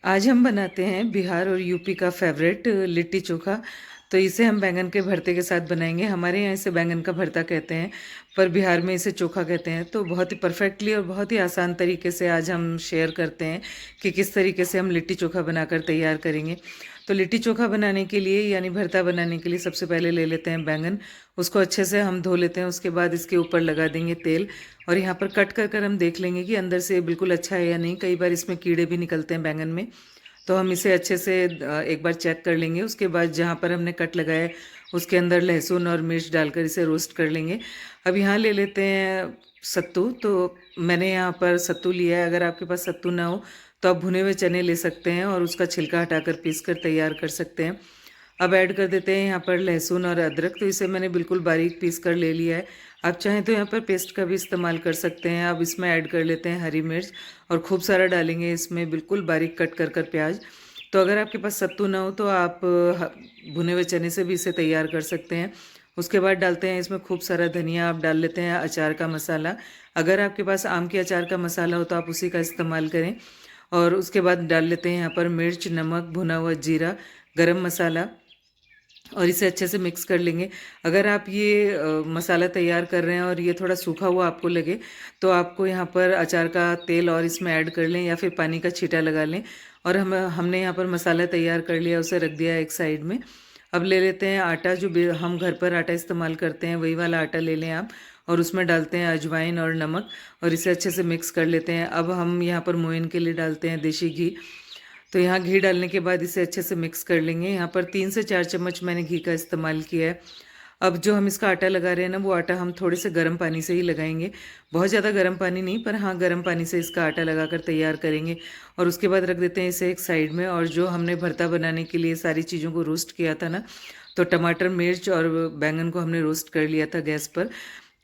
आज हम बनाते हैं बिहार और यूपी का फेवरेट लिट्टी चोखा। तो इसे हम बैंगन के भरते के साथ बनाएंगे। हमारे यहाँ इसे बैंगन का भरता कहते हैं, पर बिहार में इसे चोखा कहते हैं। तो बहुत ही परफेक्टली और बहुत ही आसान तरीके से आज हम शेयर करते हैं कि किस तरीके से हम लिट्टी चोखा बनाकर तैयार करेंगे। तो लिट्टी चोखा बनाने के लिए यानी भरता बनाने के लिए सबसे पहले ले लेते हैं बैंगन। उसको अच्छे से हम धो लेते हैं। उसके बाद इसके ऊपर लगा देंगे तेल, और यहाँ पर कट कर कर हम देख लेंगे कि अंदर से बिल्कुल अच्छा है या नहीं। कई बार इसमें कीड़े भी निकलते हैं बैंगन में, तो हम इसे अच्छे से एक बार चेक कर लेंगे। उसके बाद जहाँ पर हमने कट लगाया है उसके अंदर लहसुन और मिर्च डालकर इसे रोस्ट कर लेंगे। अब यहाँ ले लेते हैं सत्तू। तो मैंने यहाँ पर सत्तू लिया है। अगर आपके पास सत्तू ना हो तो आप भुने हुए चने ले सकते हैं और उसका छिलका हटाकर पीस कर तैयार कर सकते हैं। अब ऐड कर देते हैं यहाँ पर लहसुन और अदरक। तो इसे मैंने बिल्कुल बारीक पीस कर ले लिया है। आप चाहें तो यहाँ पर पेस्ट का भी इस्तेमाल कर सकते हैं। अब इसमें ऐड कर लेते हैं हरी मिर्च, और खूब सारा डालेंगे इसमें बिल्कुल बारीक कट कर कर प्याज। तो अगर आपके पास सत्तू ना हो तो आप भुने हुए चने से भी इसे तैयार कर सकते हैं। उसके बाद डालते हैं इसमें खूब सारा धनिया। आप डाल लेते हैं अचार का मसाला। अगर आपके पास आम के अचार का मसाला हो तो आप उसी का इस्तेमाल करें। और उसके बाद डाल लेते हैं यहाँ पर मिर्च, नमक, भुना हुआ जीरा, गरम मसाला, और इसे अच्छे से मिक्स कर लेंगे। अगर आप ये मसाला तैयार कर रहे हैं और ये थोड़ा सूखा हुआ आपको लगे तो आपको यहाँ पर अचार का तेल और इसमें ऐड कर लें या फिर पानी का छींटा लगा लें। और हमने यहाँ पर मसाला तैयार कर लिया, उसे रख दिया एक साइड में। अब ले लेते हैं आटा। जो हम घर पर आटा इस्तेमाल करते हैं वही वाला आटा ले लें आप, और उसमें डालते हैं अजवाइन और नमक, और इसे अच्छे से मिक्स कर लेते हैं। अब हम यहाँ पर मोइन के लिए डालते हैं देसी घी। तो यहाँ घी डालने के बाद इसे अच्छे से मिक्स कर लेंगे। यहाँ पर 3 से 4 चम्मच मैंने घी का इस्तेमाल किया है। अब जो हम इसका आटा लगा रहे हैं ना, वो आटा हम थोड़े से गर्म पानी से ही लगाएंगे। बहुत ज़्यादा गर्म पानी नहीं, पर हाँ गर्म पानी से इसका आटा लगाकर तैयार करेंगे। और उसके बाद रख देते हैं इसे एक साइड में। और जो हमने भरता बनाने के लिए सारी चीज़ों को रोस्ट किया था ना, तो टमाटर, मिर्च और बैंगन को हमने रोस्ट कर लिया था गैस पर।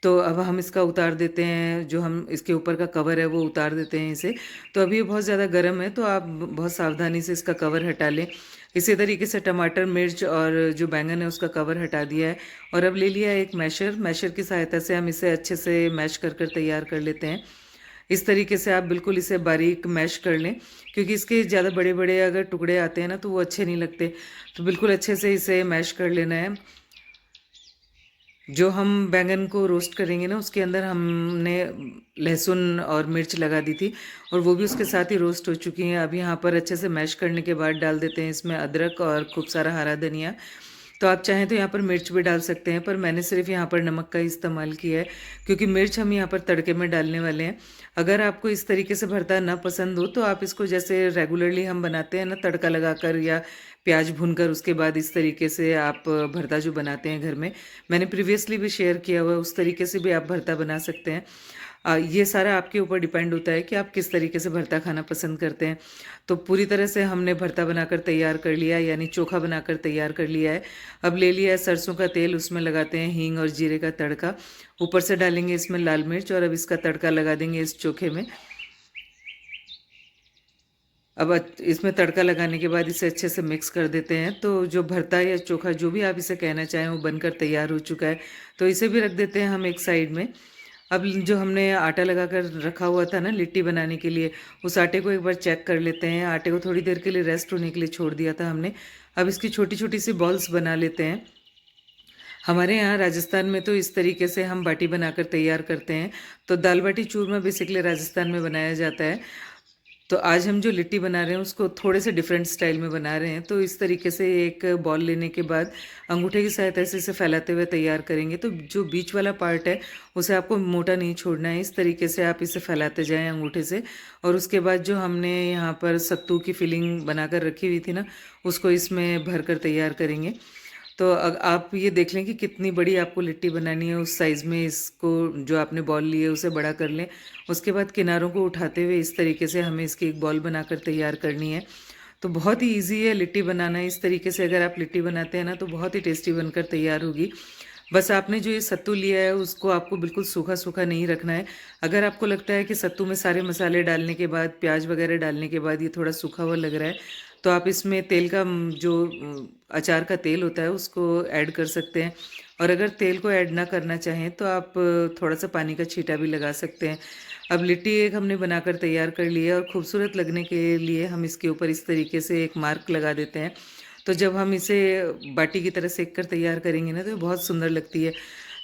तो अब हम इसका उतार देते हैं। जो हम इसके ऊपर का कवर है वो उतार देते हैं इसे। तो अभी ये बहुत ज़्यादा गर्म है, तो आप बहुत सावधानी से इसका कवर हटा लें। इसी तरीके से टमाटर, मिर्च और जो बैंगन है उसका कवर हटा दिया है। और अब ले लिया है एक मैशर। मैशर की सहायता से हम इसे अच्छे से मैश कर कर तैयार कर लेते हैं। इस तरीके से आप बिल्कुल इसे बारीक मैश कर लें, क्योंकि इसके ज़्यादा बड़े बड़े अगर टुकड़े आते हैं ना तो वो अच्छे नहीं लगते। तो बिल्कुल अच्छे से इसे मैश कर लेना है। जो हम बैंगन को रोस्ट करेंगे ना, उसके अंदर हमने लहसुन और मिर्च लगा दी थी, और वो भी उसके साथ ही रोस्ट हो चुकी हैं। अब यहाँ पर अच्छे से मैश करने के बाद डाल देते हैं इसमें अदरक और खूब सारा हरा धनिया। तो आप चाहें तो यहाँ पर मिर्च भी डाल सकते हैं, पर मैंने सिर्फ यहाँ पर नमक का ही इस्तेमाल किया है, क्योंकि मिर्च हम यहाँ पर तड़के में डालने वाले हैं। अगर आपको इस तरीके से भरता ना पसंद हो तो आप इसको जैसे रेगुलरली हम बनाते हैं ना, तड़का लगाकर या प्याज भूनकर, उसके बाद इस तरीके से आप भरता जो बनाते हैं घर में, मैंने प्रीवियसली भी शेयर किया हुआ है, उस तरीके से भी आप भरता बना सकते हैं। ये सारा आपके ऊपर डिपेंड होता है कि आप किस तरीके से भरता खाना पसंद करते हैं। तो पूरी तरह से हमने भरता बनाकर तैयार कर लिया, यानी चोखा बनाकर तैयार कर लिया है। अब ले लिया है सरसों का तेल, उसमें लगाते हैं हींग और जीरे का तड़का। ऊपर से डालेंगे इसमें लाल मिर्च, और अब इसका तड़का लगा देंगे इस चोखे में। अब इसमें तड़का लगाने के बाद इसे अच्छे से मिक्स कर देते हैं। तो जो भरता या चोखा जो भी आप इसे कहना चाहें वो बनकर तैयार हो चुका है। तो इसे भी रख देते हैं हम एक साइड में। अब जो हमने आटा लगा कर रखा हुआ था ना लिट्टी बनाने के लिए, उस आटे को एक बार चेक कर लेते हैं। आटे को थोड़ी देर के लिए रेस्ट होने के लिए छोड़ दिया था हमने। अब इसकी छोटी छोटी सी बॉल्स बना लेते हैं। हमारे यहाँ राजस्थान में तो इस तरीके से हम बाटी बनाकर तैयार करते हैं। तो दाल बाटी चूरमा बेसिकली राजस्थान में बनाया जाता है। तो आज हम जो लिट्टी बना रहे हैं उसको थोड़े से डिफरेंट स्टाइल में बना रहे हैं। तो इस तरीके से एक बॉल लेने के बाद अंगूठे की सहायता से इसे फैलाते हुए तैयार करेंगे। तो जो बीच वाला पार्ट है उसे आपको मोटा नहीं छोड़ना है। इस तरीके से आप इसे फैलाते जाएं अंगूठे से। और उसके बाद जो हमने यहाँ पर सत्तू की फिलिंग बनाकर रखी हुई थी ना, उसको इसमें भर कर तैयार करेंगे। तो आप ये देख लें कि कितनी बड़ी आपको लिट्टी बनानी है, उस साइज़ में इसको जो आपने बॉल ली है उसे बड़ा कर लें। उसके बाद किनारों को उठाते हुए इस तरीके से हमें इसकी एक बॉल बनाकर तैयार करनी है। तो बहुत ही ईजी है लिट्टी बनाना। इस तरीके से अगर आप लिट्टी बनाते हैं ना तो बहुत ही टेस्टी बनकर तैयार होगी। बस आपने जो ये सत्तू लिया है उसको आपको बिल्कुल सूखा सूखा नहीं रखना है। अगर आपको लगता है कि सत्तू में सारे मसाले डालने के बाद, प्याज वगैरह डालने के बाद ये थोड़ा सूखा हुआ लग रहा है, तो आप इसमें तेल का जो अचार का तेल होता है उसको ऐड कर सकते हैं। और अगर तेल को ऐड ना करना चाहें तो आप थोड़ा सा पानी का छींटा भी लगा सकते हैं। अब लिट्टी एक हमने बनाकर तैयार कर ली है और खूबसूरत लगने के लिए हम इसके ऊपर इस तरीके से एक मार्क लगा देते हैं। तो जब हम इसे बाटी की तरह सेक कर तैयार करेंगे ना तो ये बहुत सुंदर लगती है।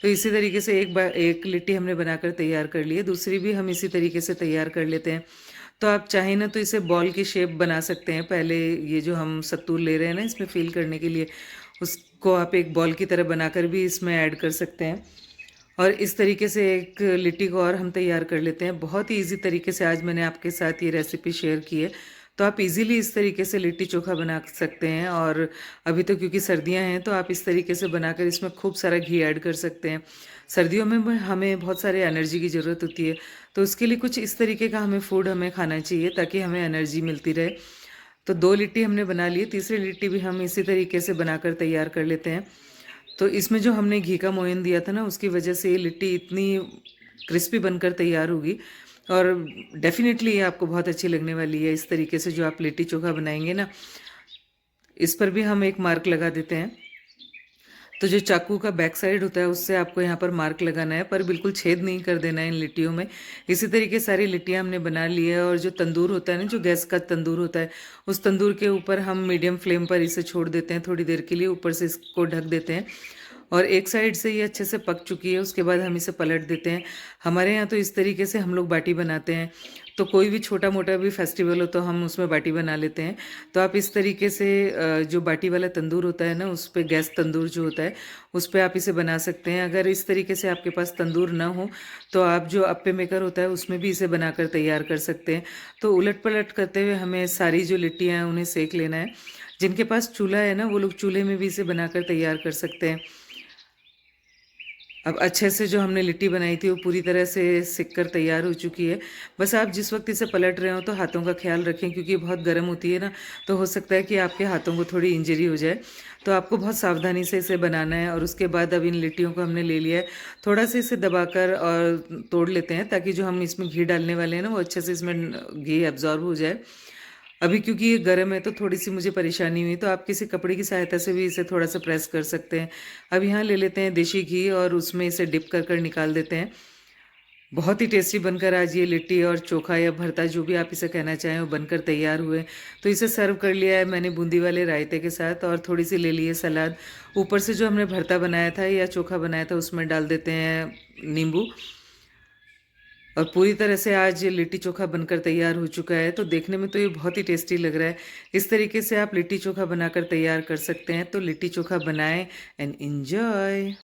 तो इसी तरीके से एक लिट्टी हमने बनाकर तैयार कर ली है, दूसरी भी हम इसी तरीके से तैयार कर लेते हैं। तो आप चाहें ना तो इसे बॉल की शेप बना सकते हैं। पहले ये जो हम सत्तू ले रहे हैं ना इसमें फ़िल करने के लिए, उसको आप एक बॉल की तरह बनाकर भी इसमें ऐड कर सकते हैं। और इस तरीके से एक लिट्टी को और हम तैयार कर लेते हैं। बहुत ही ईज़ी तरीके से आज मैंने आपके साथ ये रेसिपी शेयर की है। तो आप इजीली इस तरीके से लिट्टी चोखा बना सकते हैं। और अभी तो क्योंकि सर्दियां हैं तो आप इस तरीके से बनाकर इसमें खूब सारा घी ऐड कर सकते हैं। सर्दियों में हमें बहुत सारे एनर्जी की ज़रूरत होती है, तो उसके लिए कुछ इस तरीके का हमें खाना चाहिए ताकि हमें एनर्जी मिलती रहे। तो 2 लिट्टी हमने बना ली है, तीसरी लिट्टी भी हम इसी तरीके से बनाकर तैयार कर लेते हैं। तो इसमें जो हमने घी का मोयन दिया था ना उसकी वजह से ये लिट्टी इतनी क्रिस्पी बनकर तैयार होगी और डेफिनेटली ये आपको बहुत अच्छी लगने वाली है। इस तरीके से जो आप लिट्टी चोखा बनाएंगे ना, इस पर भी हम एक मार्क लगा देते हैं। तो जो चाकू का बैक साइड होता है उससे आपको यहाँ पर मार्क लगाना है, पर बिल्कुल छेद नहीं कर देना है इन लिट्टियों में। इसी तरीके सारी लिट्टियाँ हमने बना ली है और जो तंदूर होता है ना, जो गैस का तंदूर होता है, उस तंदूर के ऊपर हम मीडियम फ्लेम पर इसे छोड़ देते हैं थोड़ी देर के लिए, ऊपर से इसको ढक देते हैं। और एक साइड से ये अच्छे से पक चुकी है, उसके बाद हम इसे पलट देते हैं। हमारे यहाँ तो इस तरीके से हम लोग बाटी बनाते हैं। तो कोई भी छोटा मोटा भी फेस्टिवल हो तो हम उसमें बाटी बना लेते हैं। तो आप इस तरीके से जो बाटी वाला तंदूर होता है ना, उस पे गैस तंदूर जो होता है उस पे आप इसे बना सकते हैं। अगर इस तरीके से आपके पास तंदूर ना हो तो आप जो अप्पे मेकर होता है उसमें भी इसे बनाकर तैयार कर सकते हैं। तो उलट पलट करते हुए हमें सारी जो लिट्टियाँ हैं उन्हें सेक लेना है। जिनके पास चूल्हा है ना वो लोग चूल्हे में भी इसे बनाकर तैयार कर सकते हैं। अब अच्छे से जो हमने लिट्टी बनाई थी वो पूरी तरह से सिक कर तैयार हो चुकी है। बस आप जिस वक्त इसे पलट रहे हो तो हाथों का ख्याल रखें, क्योंकि ये बहुत गर्म होती है ना, तो हो सकता है कि आपके हाथों को थोड़ी इंजरी हो जाए। तो आपको बहुत सावधानी से इसे बनाना है। और उसके बाद अब इन लिट्टियों को हमने ले लिया है, थोड़ा सा इसे दबाकर और तोड़ लेते हैं ताकि जो हम इसमें घी डालने वाले हैं ना वो अच्छे से इसमें घी एब्जॉर्ब हो जाए। अभी क्योंकि ये गर्म है तो थोड़ी सी मुझे परेशानी हुई, तो आप किसी कपड़े की सहायता से भी इसे थोड़ा सा प्रेस कर सकते हैं। अब यहाँ ले लेते हैं देशी घी और उसमें इसे डिप कर कर निकाल देते हैं। बहुत ही टेस्टी बनकर आज ये लिट्टी और चोखा या भरता जो भी आप इसे कहना चाहें वो बनकर तैयार हुए। तो इसे सर्व कर लिया है मैंने बूंदी वाले रायते के साथ और थोड़ी सी ले ली है सलाद। ऊपर से जो हमने भरता बनाया था या चोखा बनाया था उसमें डाल देते हैं नींबू। और पूरी तरह से आज ये लिट्टी चोखा बनकर तैयार हो चुका है। तो देखने में तो ये बहुत ही टेस्टी लग रहा है। इस तरीके से आप लिट्टी चोखा बनाकर तैयार कर सकते हैं। तो लिट्टी चोखा बनाएं एंड एंजॉय।